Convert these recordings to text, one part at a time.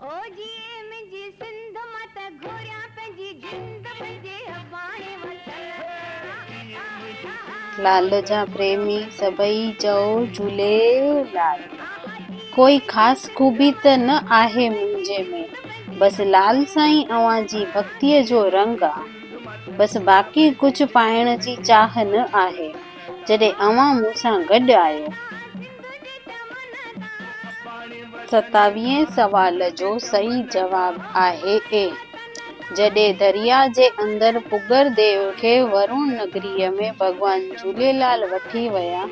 ओ जी मुंहिंजी सिंध मां त घोरियां पंहिंजी जिंद पंहिंजे अबाणे वतन। लाल जा प्रेमी सभई चओ झूलेलाल। कोई ख़ास खूबी त न आहे मुंहिंजे में, बस लाल साईं अव्हां जी भक्तीअ जो रंग आ। बस बाक़ी कुझु पाइण जी चाह न आहे, जॾहिं अव्हां मूंसां गॾु आहियो। 27 सवाल जो सही जवाब आहे ए। जॾहिं दरिया जे अंदर पुगर देव खे वरुण नगरीअ में भॻवान झूलेलाल वठी विया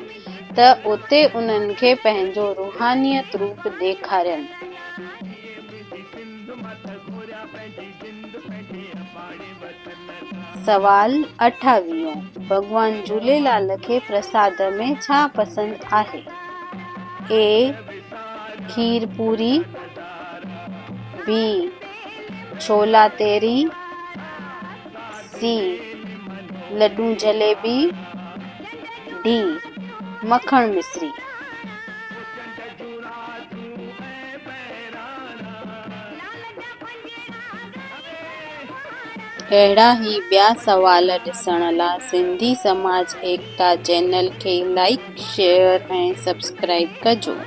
त उते उन्हनि खे पंहिंजो रूहानियत रूप ॾेखारियनि। सवाल 28 भॻवान झूलेलाल खे प्रसाद में छा पसंदि आहे? ए खीर पूरी, बी छोला तेरी, सी लड्डू जलेबी, डी मखण मिश्री। अहिड़ा ही ॿिया सवाल ॾिसण लाइ सिंधी समाज एकता चैनल खे लाइक, शेयर ऐं सब्सक्राइब कजो।